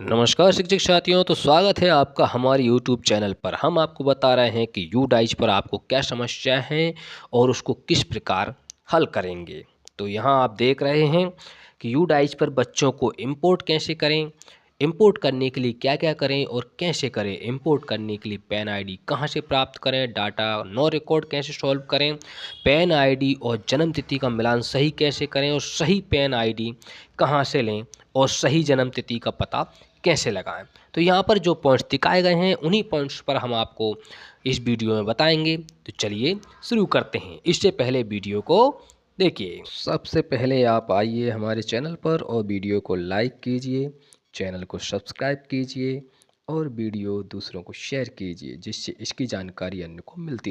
नमस्कार शिक्षक साथियों। तो स्वागत है आपका हमारे YouTube चैनल पर। हम आपको बता रहे हैं कि यूडाइज पर आपको क्या समस्या है और उसको किस प्रकार हल करेंगे। तो यहाँ आप देख रहे हैं कि यूडाइज पर बच्चों को इंपोर्ट कैसे करें, इंपोर्ट करने के लिए क्या क्या करें और कैसे करें, इंपोर्ट करने के लिए पैन आईडी कहाँ से प्राप्त करें, डाटा नो रिकॉर्ड कैसे सॉल्व करें, पैन आईडी और जन्म तिथि का मिलान सही कैसे करें और सही पैन आईडी कहाँ से लें और सही जन्म तिथि का पता कैसे लगाएं। तो यहाँ पर जो पॉइंट्स दिखाए गए हैं उन्हीं पॉइंट्स पर हम आपको इस वीडियो में बताएंगे। तो चलिए शुरू करते हैं। इससे पहले वीडियो को देखिए। सबसे पहले आप आइए हमारे चैनल पर और वीडियो को लाइक कीजिए, चैनल को सब्सक्राइब कीजिए और वीडियो दूसरों को शेयर कीजिए, जिससे इसकी जानकारी अन्य को मिलती है।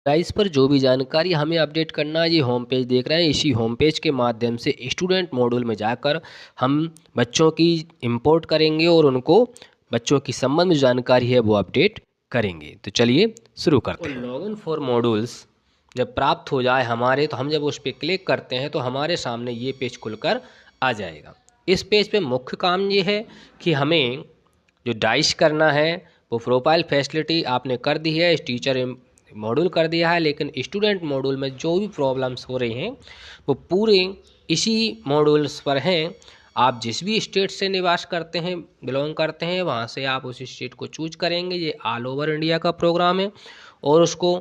इस पर जो भी जानकारी हमें अपडेट करना है, ये होम पेज देख रहे हैं, इसी होम पेज के माध्यम से स्टूडेंट मॉड्यूल में जाकर हम बच्चों की इंपोर्ट करेंगे और उनको बच्चों की संबंध में जानकारी है वो अपडेट करेंगे। तो चलिए शुरू करते हैं। लॉगिन फॉर मॉड्यूल्स जब प्राप्त हो जाए हमारे, तो हम जब उस पर क्लिक करते हैं तो हमारे सामने ये पेज खुलकर आ जाएगा। इस पेज पे मुख्य काम ये है कि हमें जो डाइस करना है वो प्रोफाइल फैसिलिटी आपने कर दी है, टीचर मॉड्यूल कर दिया है, लेकिन स्टूडेंट मॉड्यूल में जो भी प्रॉब्लम्स हो रही हैं वो पूरे इसी मॉड्यूल्स पर हैं। आप जिस भी स्टेट से निवास करते हैं, बिलोंग करते हैं, वहाँ से आप उस स्टेट को चूज करेंगे। ये ऑल ओवर इंडिया का प्रोग्राम है और उसको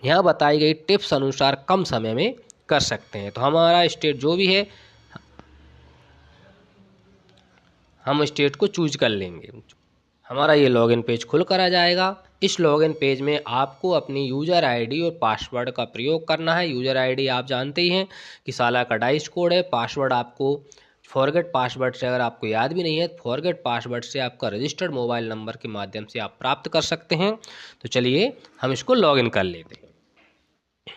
यहाँ बताई गई टिप्स अनुसार कम समय में कर सकते हैं। तो हमारा स्टेट जो भी है हम स्टेट को चूज कर लेंगे। हमारा ये लॉगिन पेज खुल कर आ जाएगा। इस लॉगिन पेज में आपको अपनी यूज़र आईडी और पासवर्ड का प्रयोग करना है। यूज़र आईडी आप जानते ही हैं कि साला का डाइस कोड है। पासवर्ड आपको फॉरगेट पासवर्ड से, अगर आपको याद भी नहीं है, फॉरगेट पासवर्ड से आपका रजिस्टर्ड मोबाइल नंबर के माध्यम से आप प्राप्त कर सकते हैं। तो चलिए हम इसको लॉगिन कर लेते हैं।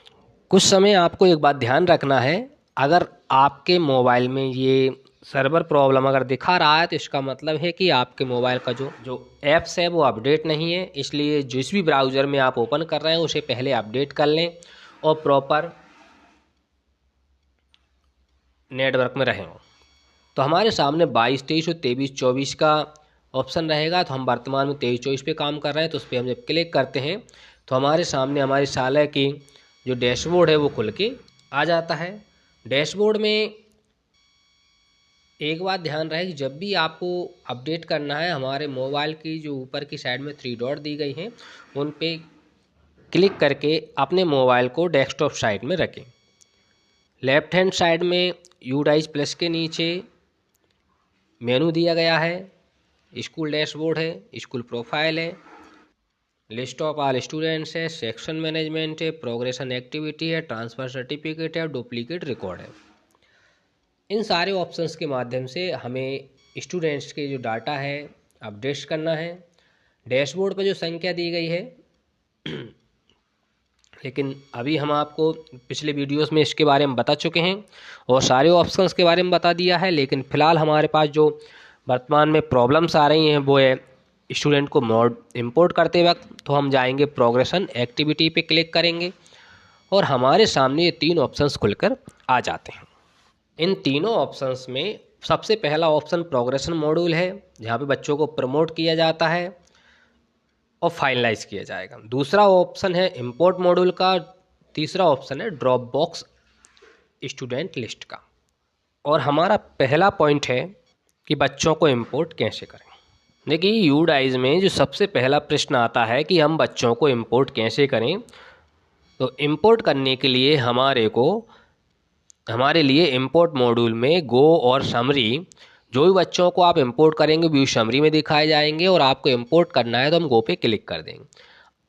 कुछ समय आपको एक बात ध्यान रखना है, अगर आपके मोबाइल में ये सर्वर प्रॉब्लम अगर दिखा रहा है तो इसका मतलब है कि आपके मोबाइल का जो ऐप्स है वो अपडेट नहीं है। इसलिए जिस भी ब्राउज़र में आप ओपन कर रहे हैं उसे पहले अपडेट कर लें और प्रॉपर नेटवर्क में रहें। तो हमारे सामने 22, 23 और 23, 24 का ऑप्शन रहेगा। तो हम वर्तमान में 23, 24 पे काम कर रहे हैं, तो उस पर हम जब क्लिक करते हैं तो हमारे सामने हमारे शाला की जो डैशबोर्ड है वो खुल के आ जाता है। डैशबोर्ड में एक बात ध्यान रहे कि जब भी आपको अपडेट करना है, हमारे मोबाइल की जो ऊपर की साइड में 3 डॉट दी गई हैं उन पे क्लिक करके अपने मोबाइल को डेस्कटॉप साइड में रखें। लेफ्ट हैंड साइड में यूडाइज प्लस के नीचे मेनू दिया गया है। स्कूल डैशबोर्ड है, स्कूल प्रोफाइल है, लिस्ट ऑफ ऑल स्टूडेंट्स है, सेक्शन मैनेजमेंट है, प्रोग्रेशन एक्टिविटी है, ट्रांसफ़र सर्टिफिकेट है, डुप्लीकेट रिकॉर्ड है। इन सारे ऑप्शंस के माध्यम से हमें स्टूडेंट्स के जो डाटा है अपडेट करना है। डैशबोर्ड पर जो संख्या दी गई है लेकिन अभी हम आपको पिछले वीडियोस में इसके बारे में बता चुके हैं और सारे ऑप्शंस के बारे में बता दिया है। लेकिन फ़िलहाल हमारे पास जो वर्तमान में प्रॉब्लम्स आ रही हैं वो है स्टूडेंट को मोड इंपोर्ट करते वक्त। तो हम जाएंगे प्रोग्रेशन एक्टिविटी पे क्लिक करेंगे और हमारे सामने ये 3 ऑप्शंस खुलकर आ जाते हैं। इन तीनों ऑप्शंस में सबसे पहला ऑप्शन प्रोग्रेशन मॉड्यूल है, जहाँ पे बच्चों को प्रमोट किया जाता है और फाइनलाइज किया जाएगा। दूसरा ऑप्शन है इंपोर्ट मॉड्यूल का। तीसरा ऑप्शन है ड्रॉप बॉक्स स्टूडेंट लिस्ट का। और हमारा पहला पॉइंट है कि बच्चों को इंपोर्ट कैसे करें। देखिए यूडाइज में जो सबसे पहला प्रश्न आता है कि हम बच्चों को इंपोर्ट कैसे करें, तो इंपोर्ट करने के लिए हमारे लिए इंपोर्ट मॉड्यूल में गो और समरी, जो भी बच्चों को आप इंपोर्ट करेंगे व्यू समरी में दिखाए जाएंगे और आपको इंपोर्ट करना है तो हम गो पे क्लिक कर देंगे।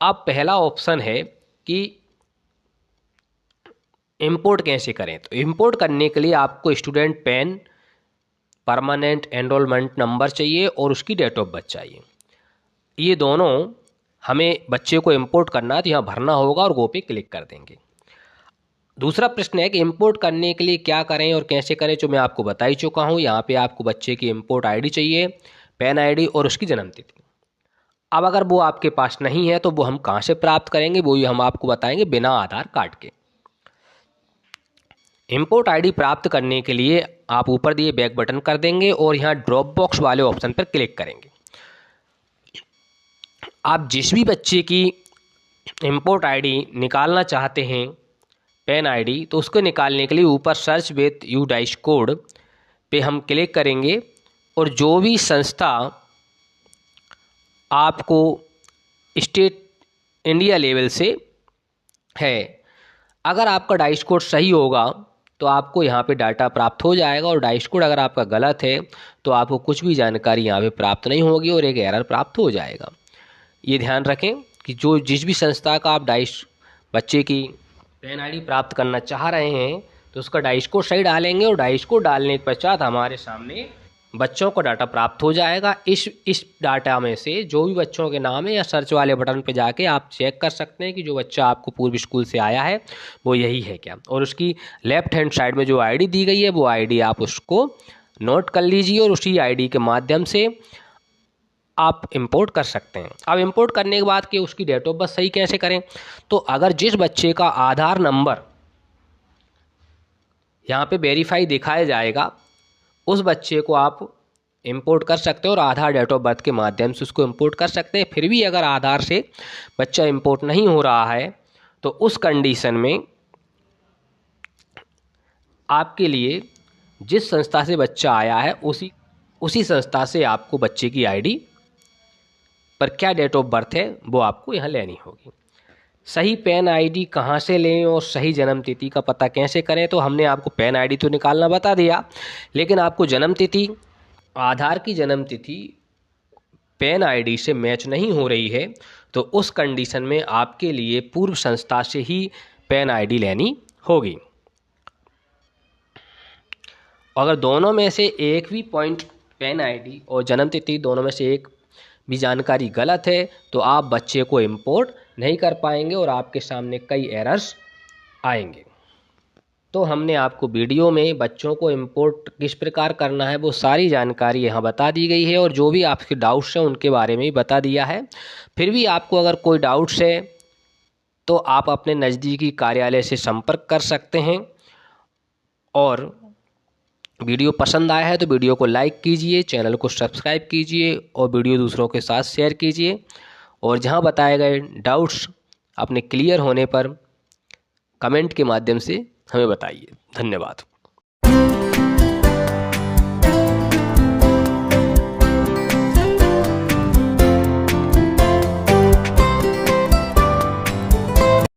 अब पहला ऑप्शन है कि इंपोर्ट कैसे करें। तो इंपोर्ट करने के लिए आपको student pan, permanent enrolment number चाहिए और उसकी डेट ऑफ बर्थ चाहिए। ये दोनों हमें बच्चे को इंपोर्ट करना है तो यहाँ भरना होगा और गो पे क्लिक कर देंगे। दूसरा प्रश्न है कि इंपोर्ट करने के लिए क्या करें और कैसे करें, जो मैं आपको बता ही चुका हूँ। यहाँ पे आपको बच्चे की इंपोर्ट आईडी चाहिए, पैन आईडी और उसकी जन्म तिथि। अब अगर वो आपके पास नहीं है तो वो हम कहाँ से प्राप्त करेंगे, वो ही हम आपको बताएंगे बिना आधार कार्ड के। इंपोर्ट आईडी प्राप्त करने के लिए आप ऊपर दिए बैक बटन कर देंगे और यहाँ ड्रॉप बॉक्स वाले ऑप्शन पर क्लिक करेंगे। आप जिस भी बच्चे की इंपोर्ट आईडी निकालना चाहते हैं, पैन आईडी, तो उसको निकालने के लिए ऊपर सर्च विथ UDAIS कोड पे हम क्लिक करेंगे और जो भी संस्था आपको स्टेट इंडिया लेवल से है, अगर आपका डाइस कोड सही होगा तो आपको यहाँ पे डाटा प्राप्त हो जाएगा, और डाइस कोड अगर आपका गलत है तो आपको कुछ भी जानकारी यहाँ पे प्राप्त नहीं होगी और एक एरर प्राप्त हो जाएगा। ये ध्यान रखें कि जिस भी संस्था का आप डाइस बच्चे की पैन आईडी प्राप्त करना चाह रहे हैं तो उसका डाइस कोड सही डालेंगे, और डाइस कोड डालने के पश्चात हमारे सामने बच्चों को डाटा प्राप्त हो जाएगा। इस डाटा में से जो भी बच्चों के नाम है या सर्च वाले बटन पे जाके आप चेक कर सकते हैं कि जो बच्चा आपको पूर्व स्कूल से आया है वो यही है क्या, और उसकी लेफ्ट हैंड साइड में जो आईडी दी गई है वो आईडी आप उसको नोट कर लीजिए और उसी आईडी के माध्यम से आप इंपोर्ट कर सकते हैं। अब इंपोर्ट करने के बाद कि उसकी डेट ऑफ बर्थ सही कैसे करें, तो अगर जिस बच्चे का आधार नंबर यहाँ पे वेरीफाई दिखाया जाएगा उस बच्चे को आप इंपोर्ट कर सकते हो और आधार डेट ऑफ बर्थ के माध्यम से उसको इंपोर्ट कर सकते हैं। फिर भी अगर आधार से बच्चा इंपोर्ट नहीं हो रहा है तो उस कंडीशन में आपके लिए जिस संस्था से बच्चा आया है उसी संस्था से आपको बच्चे की आईडी पर क्या डेट ऑफ बर्थ है वो आपको यहाँ लेनी होगी। सही पैन आईडी कहाँ से लें और सही जन्म तिथि का पता कैसे करें, तो हमने आपको पैन आईडी तो निकालना बता दिया, लेकिन आपको जन्म तिथि, आधार की जन्म तिथि पैन आईडी से मैच नहीं हो रही है तो उस कंडीशन में आपके लिए पूर्व संस्था से ही पैन आईडी लेनी होगी। अगर दोनों में से एक भी पॉइंट, पैन आईडी और जन्म तिथि दोनों में से एक भी जानकारी गलत है तो आप बच्चे को इंपोर्ट नहीं कर पाएंगे और आपके सामने कई एरर्स आएंगे। तो हमने आपको वीडियो में बच्चों को इंपोर्ट किस प्रकार करना है वो सारी जानकारी यहाँ बता दी गई है, और जो भी आपके डाउट्स हैं उनके बारे में भी बता दिया है। फिर भी आपको अगर कोई डाउट्स है तो आप अपने नज़दीकी कार्यालय से संपर्क कर सकते हैं, और वीडियो पसंद आया है तो वीडियो को लाइक कीजिए, चैनल को सब्सक्राइब कीजिए और वीडियो दूसरों के साथ शेयर कीजिए, और जहां बताए गए डाउट्स अपने क्लियर होने पर कमेंट के माध्यम से हमें बताइए। धन्यवाद।